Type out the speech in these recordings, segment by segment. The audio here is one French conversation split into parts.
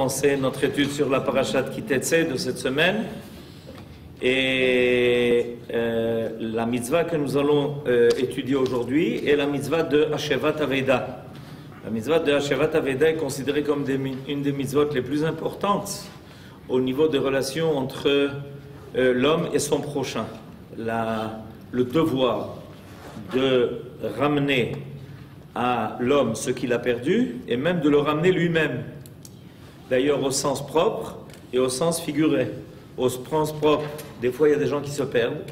Commencer notre étude sur la parashat Kitetsé de cette semaine et la mitzvah que nous allons étudier aujourd'hui est la mitzvah de Hashevat Aveda. La mitzvah de Hashevat Aveda est considérée comme une des mitzvot les plus importantes au niveau des relations entre l'homme et son prochain. Le devoir de ramener à l'homme ce qu'il a perdu et même de le ramener lui-même. D'ailleurs au sens propre et au sens figuré. Au sens propre, des fois il y a des gens qui se perdent.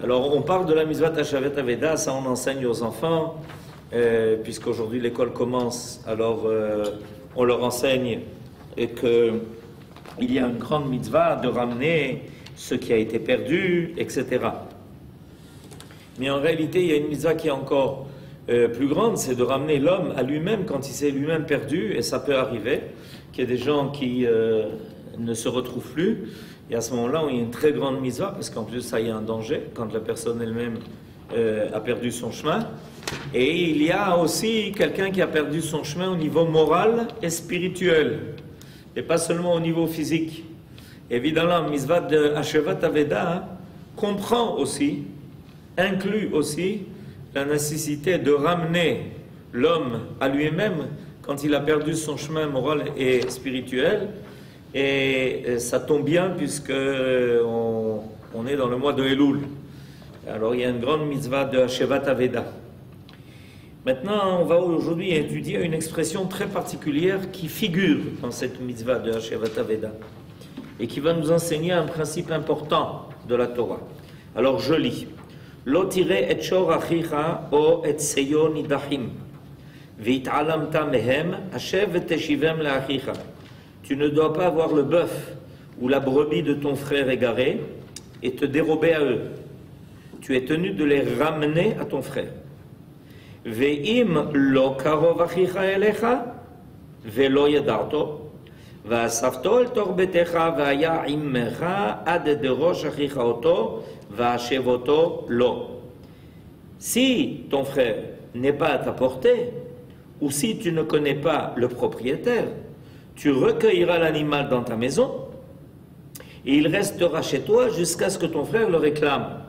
Alors on parle de la mitzvah Hashevat Aveda, ça on enseigne aux enfants, puisqu'aujourd'hui l'école commence, alors on leur enseigne qu'il y a une grande mitzvah de ramener ce qui a été perdu, etc. Mais en réalité il y a une mitzvah qui est encore plus grande, c'est de ramener l'homme à lui-même quand il s'est lui-même perdu, et ça peut arriver qu'il y ait des gens qui ne se retrouvent plus, et à ce moment-là, il y a une très grande mitzvah, parce qu'en plus, ça y a un danger, quand la personne elle-même a perdu son chemin. Et il y a aussi quelqu'un qui a perdu son chemin au niveau moral et spirituel, et pas seulement au niveau physique. Évidemment, la mitzvah de Hashevat Aveda comprend aussi, inclut aussi, la nécessité de ramener l'homme à lui-même quand il a perdu son chemin moral et spirituel. Et ça tombe bien puisque on est dans le mois de Elul. Alors il y a une grande mitzvah de Hashevat Aveda. Maintenant, on va aujourd'hui étudier une expression très particulière qui figure dans cette mitzvah de Hashevat Aveda et qui va nous enseigner un principe important de la Torah. Alors je lis. Lo tireh et shor achicha o et seyo nidachim v'it'alamta mehem hashev v'teshivem la'achicha. Tu ne dois pas voir le bœuf ou la brebis de ton frère égaré et te dérober à eux. Tu es tenu de les ramener à ton frère. Ve'im lo karov achicha elecha ve'lo yadarto va'asafto el torbetecha va'aya immecha ad derosh achicha oto va'ashevoto lo. Si ton frère n'est pas à ta portée, ou si tu ne connais pas le propriétaire, tu recueilleras l'animal dans ta maison et il restera chez toi jusqu'à ce que ton frère le réclame.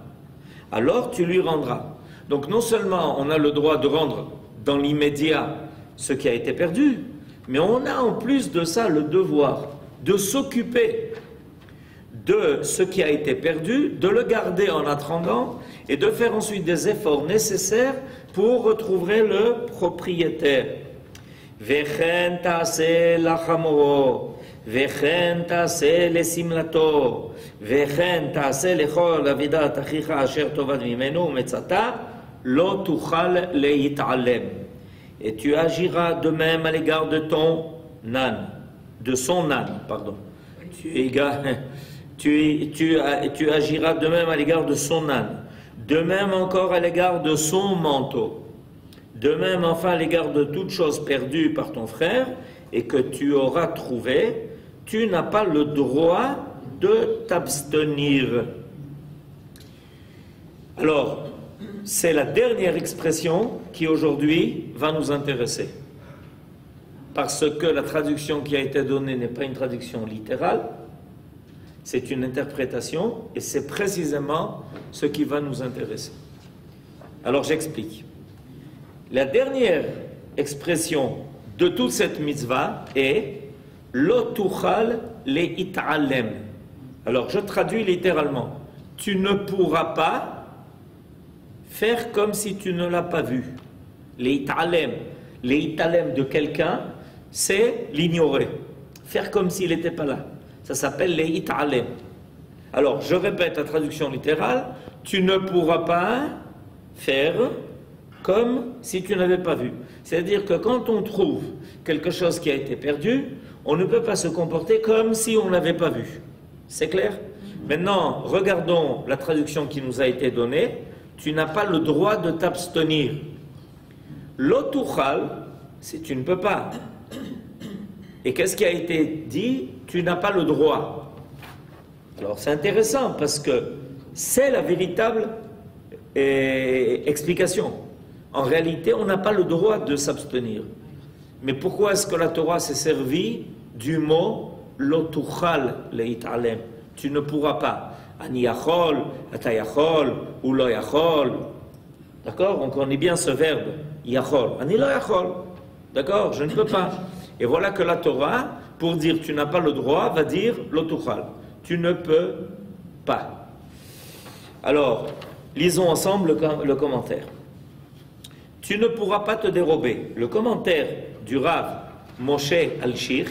Alors tu lui rendras. Donc non seulement on a le droit de rendre dans l'immédiat ce qui a été perdu, mais on a en plus de ça le devoir de s'occuper de ce qui a été perdu, de le garder en attendant et de faire ensuite des efforts nécessaires pour retrouver le propriétaire. Vechen ta'aseh lachamoro, vechen ta'aseh lesimlato, vechen ta'aseh lechol avidat achicha asher tovad mimenu metzata, lo tuchal leit'alem. Et tu agiras de même à l'égard de ton âne, de son âne, pardon. Tu agiras de même à l'égard de son âne, de même encore à l'égard de son manteau, de même enfin à l'égard de toute chose perdue par ton frère et que tu auras trouvé, tu n'as pas le droit de t'abstenir. Alors, c'est la dernière expression qui aujourd'hui va nous intéresser, parce que la traduction qui a été donnée n'est pas une traduction littérale, c'est une interprétation, et c'est précisément ce qui va nous intéresser. Alors j'explique. La dernière expression de toute cette mitzvah est « Lo tuchal leit'alem ». Alors je traduis littéralement. Tu ne pourras pas faire comme si tu ne l'as pas vu. Leit'alem. Leit'alem de quelqu'un, c'est l'ignorer. Faire comme s'il n'était pas là. Ça s'appelle leit'alem. Alors, je répète la traduction littérale. Tu ne pourras pas faire comme si tu n'avais pas vu. C'est-à-dire que quand on trouve quelque chose qui a été perdu, on ne peut pas se comporter comme si on n'avait pas vu. C'est clair? Maintenant, regardons la traduction qui nous a été donnée. Tu n'as pas le droit de t'abstenir. Lo tuchal, c'est tu ne peux pas. Et qu'est-ce qui a été dit? Tu n'as pas le droit. Alors c'est intéressant parce que c'est la véritable explication. En réalité, on n'a pas le droit de s'abstenir. Mais pourquoi est-ce que la Torah s'est servie du mot lotuchal leitalem. Tu ne pourras pas. Ani yachol, ata yachol, ou lo yachol. D'accord? On connaît bien ce verbe, yachol. Ani lo yachol. D'accord? Je ne peux pas. Et voilà que la Torah, pour dire tu n'as pas le droit, va dire lotuchal. Tu ne peux pas. Alors, lisons ensemble le commentaire. Tu ne pourras pas te dérober. Le commentaire du Rav Moshe Alshich,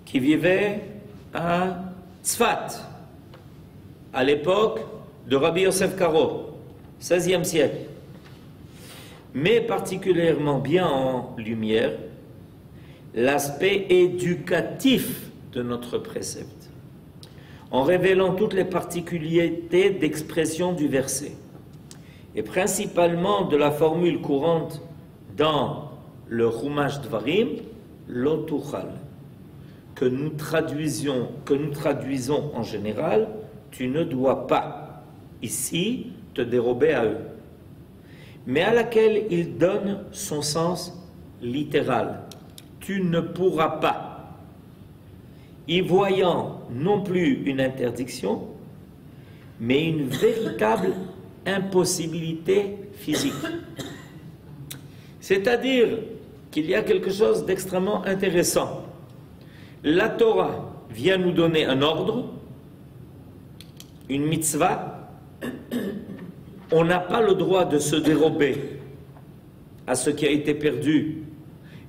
qui vivait à Tzfat, à l'époque de Rabbi Yosef Karo, 16e siècle, met particulièrement bien en lumière l'aspect éducatif de notre précepte, en révélant toutes les particularités d'expression du verset, et principalement de la formule courante dans le Chumash Dvarim, Lotuchal, que nous traduisons en général, tu ne dois pas, ici, te dérober à eux, mais à laquelle il donne son sens littéral. Tu ne pourras pas, y voyant non plus une interdiction, mais une véritable impossibilité physique. C'est-à-dire qu'il y a quelque chose d'extrêmement intéressant. La Torah vient nous donner un ordre, une mitzvah. On n'a pas le droit de se dérober à ce qui a été perdu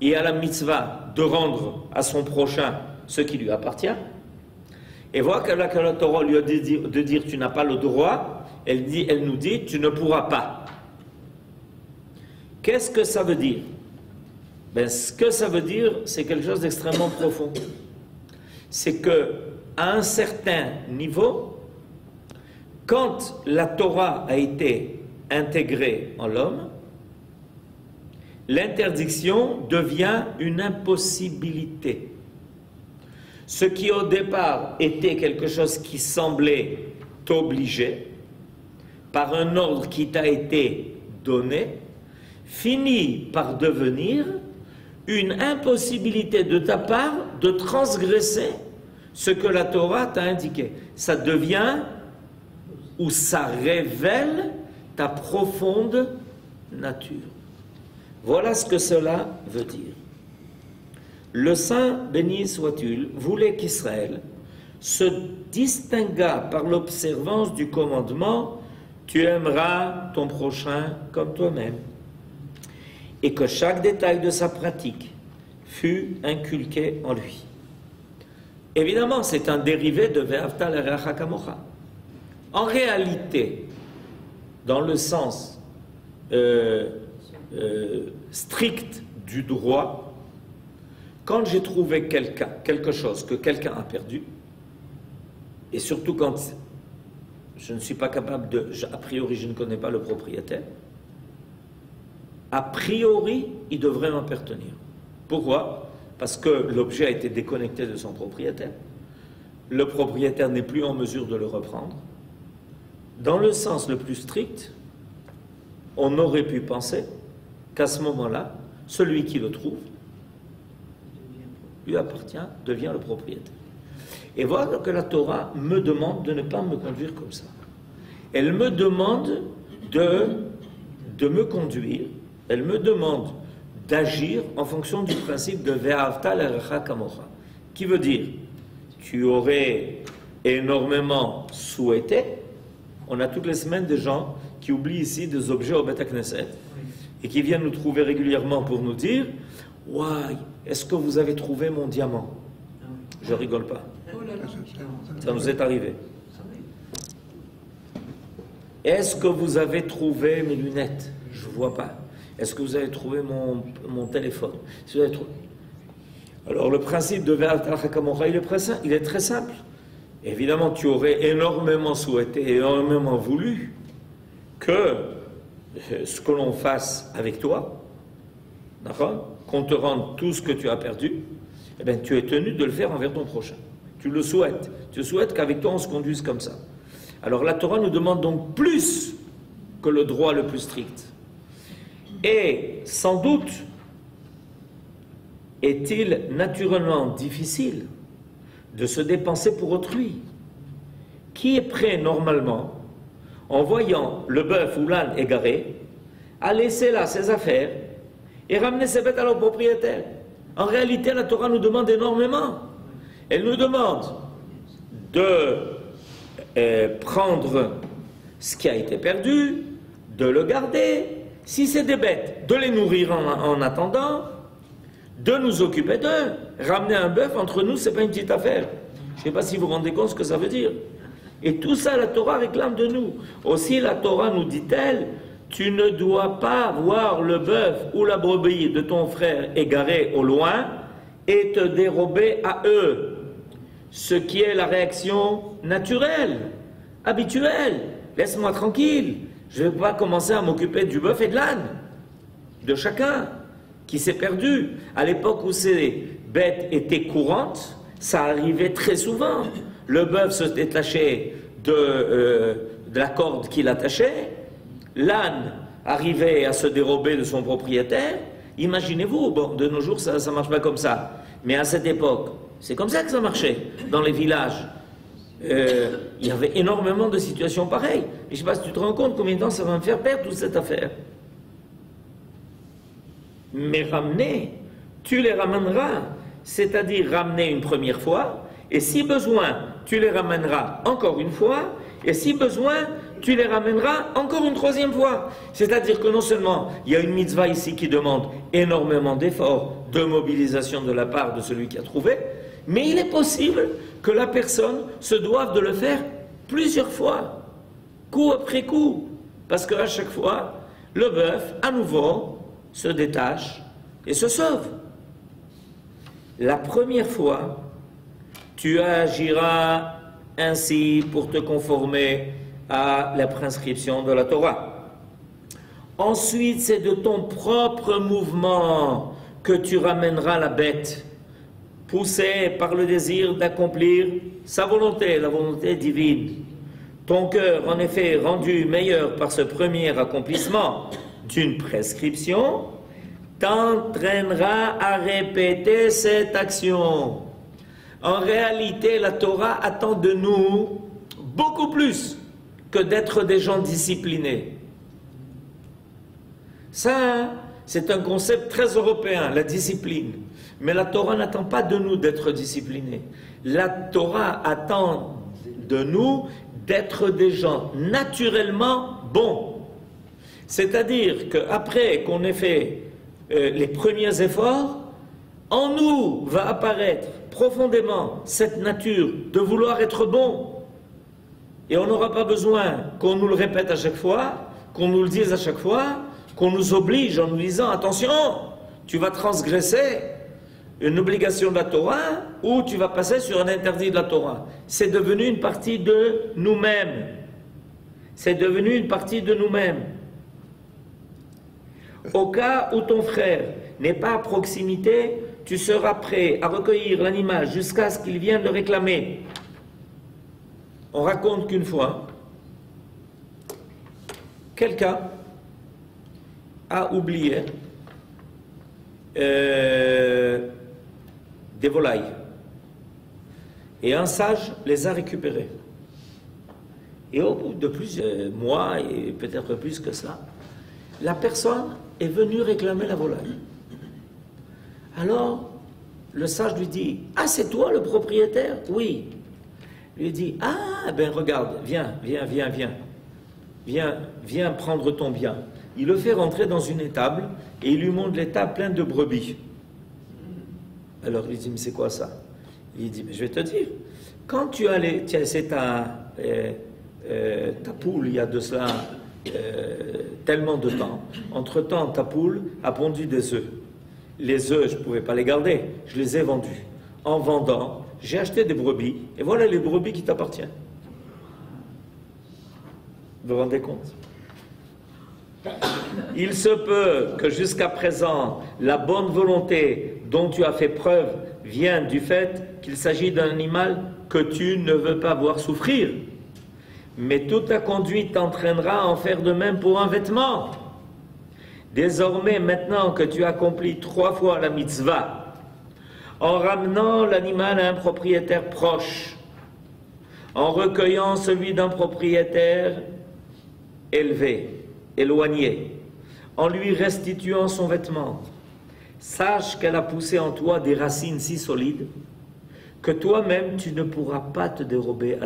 et à la mitzvah de rendre à son prochain ce qui lui appartient. Et voilà que la Torah lui a dit de dire tu n'as pas le droit, elle nous dit tu ne pourras pas. Qu'est-ce que ça veut dire? Ben, ce que ça veut dire, c'est quelque chose d'extrêmement profond. C'est que à un certain niveau, quand la Torah a été intégrée en l'homme, l'interdiction devient une impossibilité. Ce qui au départ était quelque chose qui semblait t'obliger, par un ordre qui t'a été donné, finit par devenir une impossibilité de ta part de transgresser ce que la Torah t'a indiqué. Ça devient, ou ça révèle ta profonde nature. Voilà ce que cela veut dire. Le Saint, béni soit-il, voulait qu'Israël se distinguât par l'observance du commandement « Tu aimeras ton prochain comme toi-même » et que chaque détail de sa pratique fût inculqué en lui. Évidemment, c'est un dérivé de Ve'ahavta l'erecha kamocha. En réalité, dans le sens strict du droit, quand j'ai trouvé quelque chose que quelqu'un a perdu, et surtout quand je ne suis pas capable a priori je ne connais pas le propriétaire, a priori il devrait m'appartenir. Pourquoi? Parce que l'objet a été déconnecté de son propriétaire. Le propriétaire n'est plus en mesure de le reprendre. Dans le sens le plus strict, on aurait pu penser qu'à ce moment-là, celui qui le trouve lui appartient, devient le propriétaire. Et voilà que la Torah me demande de ne pas me conduire comme ça. Elle me demande de me conduire, elle me demande d'agir en fonction du principe de Ve'ahavta l'erecha kamocha, qui veut dire, tu aurais énormément souhaité. On a toutes les semaines des gens qui oublient ici des objets au Beth Knesset et qui viennent nous trouver régulièrement pour nous dire « Waouh, est-ce que vous avez trouvé mon diamant ?» Je rigole pas. Ça nous est arrivé. Est-ce que vous avez trouvé mes lunettes? Je ne vois pas. Est-ce que vous avez trouvé mon téléphone? Si vous avez trouvé... Alors le principe de Ve'ahavta l'erecha kamocha, il est très simple. Évidemment, tu aurais énormément souhaité, énormément voulu que ce que l'on fasse avec toi, d'accord, qu'on te rende tout ce que tu as perdu, eh bien, tu es tenu de le faire envers ton prochain. Tu le souhaites. Tu souhaites qu'avec toi, on se conduise comme ça. Alors la Torah nous demande donc plus que le droit le plus strict. Et sans doute, est-il naturellement difficile de se dépenser pour autrui? Qui est prêt normalement, en voyant le bœuf ou l'âne égaré, à laisser là ses affaires et ramener ses bêtes à leur propriétaire? En réalité, la Torah nous demande énormément. Elle nous demande de prendre ce qui a été perdu, de le garder, si c'est des bêtes, de les nourrir en attendant, de nous occuper d'eux. Ramener un bœuf entre nous, c'est pas une petite affaire. Je ne sais pas si vous vous rendez compte ce que ça veut dire. Et tout ça, la Torah réclame de nous. Aussi, la Torah nous dit-elle, tu ne dois pas voir le bœuf ou la brebis de ton frère égaré au loin et te dérober à eux. Ce qui est la réaction naturelle, habituelle. Laisse-moi tranquille. Je ne vais pas commencer à m'occuper du bœuf et de l'âne, de chacun qui s'est perdu. À l'époque où ces bêtes étaient courantes, ça arrivait très souvent. Le bœuf se détachait de la corde qui l'attachait, l'âne arrivait à se dérober de son propriétaire. Imaginez-vous, bon, de nos jours ça ne marche pas comme ça, mais à cette époque, c'est comme ça que ça marchait dans les villages. Il y avait énormément de situations pareilles. Et je ne sais pas si tu te rends compte combien de temps ça va me faire perdre toute cette affaire. Mais ramener, tu les ramèneras, c'est-à-dire ramener une première fois, et si besoin, tu les ramèneras encore une fois, et si besoin, tu les ramèneras encore une troisième fois. C'est-à-dire que non seulement il y a une mitzvah ici qui demande énormément d'efforts, de mobilisation de la part de celui qui a trouvé, mais il est possible que la personne se doive de le faire plusieurs fois, coup après coup, parce qu'à chaque fois, le bœuf, à nouveau, se détache et se sauve. La première fois, tu agiras ainsi pour te conformer à la prescription de la Torah. Ensuite, c'est de ton propre mouvement que tu ramèneras la bête, poussé par le désir d'accomplir sa volonté, la volonté divine. Ton cœur, en effet, rendu meilleur par ce premier accomplissement d'une prescription, t'entraînera à répéter cette action. En réalité, la Torah attend de nous beaucoup plus que d'être des gens disciplinés. Ça, c'est un concept très européen, la discipline. Mais la Torah n'attend pas de nous d'être disciplinés. La Torah attend de nous d'être des gens naturellement bons. C'est-à-dire qu'après qu'on ait fait les premiers efforts, en nous va apparaître profondément cette nature de vouloir être bon. Et on n'aura pas besoin qu'on nous le répète à chaque fois, qu'on nous le dise à chaque fois, qu'on nous oblige en nous disant « Attention, tu vas transgresser une obligation de la Torah ou tu vas passer sur un interdit de la Torah. » C'est devenu une partie de nous-mêmes. C'est devenu une partie de nous-mêmes. Au cas où ton frère n'est pas à proximité, tu seras prêt à recueillir l'animal jusqu'à ce qu'il vienne le réclamer. On raconte qu'une fois, quelqu'un a oublié des volailles. Et un sage les a récupérées. Et au bout de plusieurs mois, et peut-être plus que ça, la personne est venue réclamer la volaille. Alors, le sage lui dit, « Ah, c'est toi le propriétaire? » « Oui. » Il dit, « Ah, ben regarde, viens prendre ton bien. » Il le fait rentrer dans une étable et il lui montre l'étable pleine de brebis. Alors il dit, « Mais c'est quoi ça? » Il dit, « Mais je vais te dire, quand tu allais, tiens, c'est ta poule, il y a de cela tellement de temps. Entre-temps, ta poule a pondu des œufs. Les œufs, je ne pouvais pas les garder, je les ai vendus. En vendant, j'ai acheté des brebis, et voilà les brebis qui t'appartiennent. Vous vous rendez compte? Il se peut que jusqu'à présent, la bonne volonté dont tu as fait preuve vienne du fait qu'il s'agit d'un animal que tu ne veux pas voir souffrir. Mais toute ta conduite t'entraînera à en faire de même pour un vêtement. Désormais, maintenant que tu accomplis 3 fois la mitzvah en ramenant l'animal à un propriétaire proche, en recueillant celui d'un propriétaire élevé, éloigné, en lui restituant son vêtement. Sache qu'elle a poussé en toi des racines si solides que toi-même tu ne pourras pas te dérober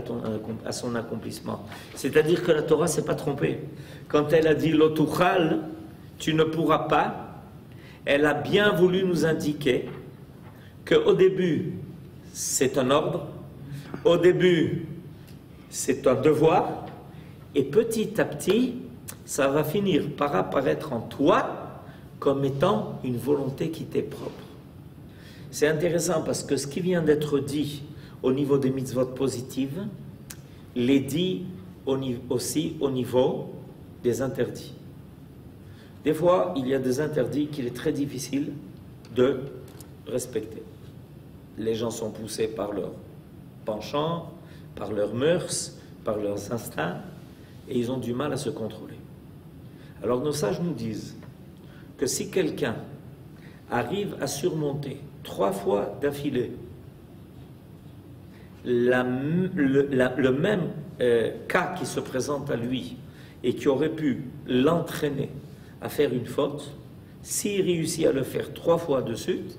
à son accomplissement. C'est-à-dire que la Torah ne s'est pas trompée. Quand elle a dit l'otuchal, tu ne pourras pas, elle a bien voulu nous indiquer qu'au début c'est un ordre, au début c'est un devoir, et petit à petit ça va finir par apparaître en toi comme étant une volonté qui t'est propre. C'est intéressant parce que ce qui vient d'être dit au niveau des mitzvot positives l'est dit aussi au niveau des interdits. Des fois, il y a des interdits qu'il est très difficile de respecter. Les gens sont poussés par leur penchant, par leurs mœurs, par leurs instincts, et ils ont du mal à se contrôler. Alors nos sages nous disent que si quelqu'un arrive à surmonter 3 fois d'affilée le même cas qui se présente à lui et qui aurait pu l'entraîner à faire une faute, s'il réussit à le faire 3 fois de suite,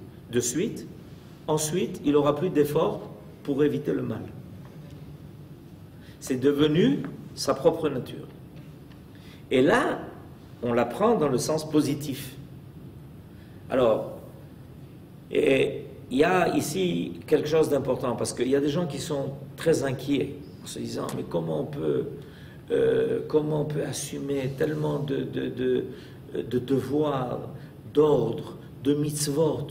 ensuite il n'aura plus d'effort pour éviter le mal. C'est devenu sa propre nature. Et là, on l'apprend dans le sens positif. Alors, et il y a ici quelque chose d'important, parce qu'il y a des gens qui sont très inquiets, en se disant, mais comment on peut assumer tellement de devoirs, d'ordres, de mitzvot.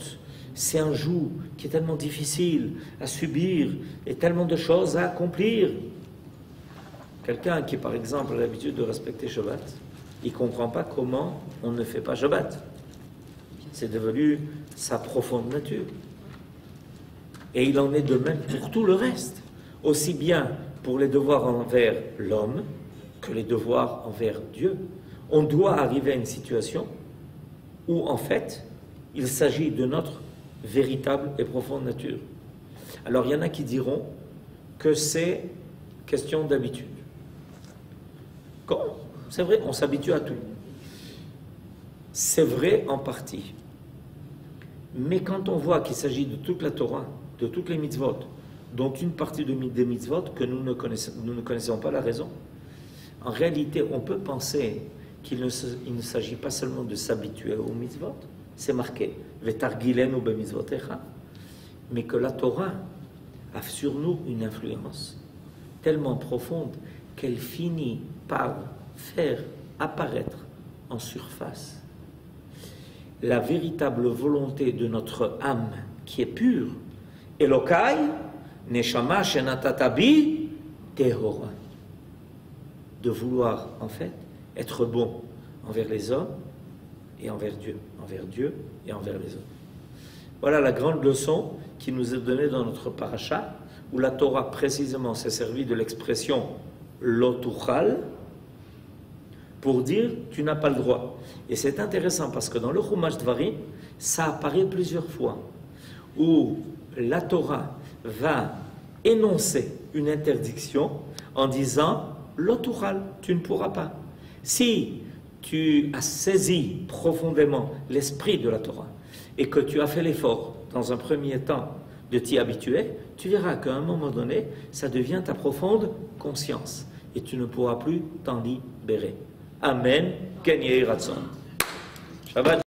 C'est un joug qui est tellement difficile à subir et tellement de choses à accomplir. Quelqu'un qui, par exemple, a l'habitude de respecter Shabbat, il ne comprend pas comment on ne fait pas Shabbat. C'est devenu sa profonde nature. Et il en est de même pour tout le reste, aussi bien pour les devoirs envers l'homme que les devoirs envers Dieu. On doit arriver à une situation où, en fait, il s'agit de notre véritable et profonde nature. Alors, il y en a qui diront que c'est question d'habitude. C'est vrai, on s'habitue à tout. C'est vrai en partie. Mais quand on voit qu'il s'agit de toute la Torah, de toutes les mitzvot, dont une partie des mitzvot que nous ne connaissons pas la raison, en réalité, on peut penser qu'il ne s'agit pas seulement de s'habituer aux mitzvot, c'est marqué, Vetargilenu b'mitzvotecha, mais que la Torah a sur nous une influence tellement profonde qu'elle finit par faire apparaître en surface la véritable volonté de notre âme qui est pure. Elokai, neshama shenatatabi, tehora. De vouloir, en fait, être bon envers les hommes et envers Dieu et envers les hommes. Voilà la grande leçon qui nous est donnée dans notre paracha, où la Torah précisément s'est servie de l'expression lotuchal pour dire tu n'as pas le droit. Et c'est intéressant parce que dans le Chumash Dvarim, ça apparaît plusieurs fois, où la Torah va énoncer une interdiction en disant lotuchal, tu ne pourras pas. Si tu as saisi profondément l'esprit de la Torah et que tu as fait l'effort dans un premier temps de t'y habituer, tu verras qu'à un moment donné, ça devient ta profonde conscience et tu ne pourras plus t'en libérer. Amen. Ken Yehi Ratzon. Shabbat.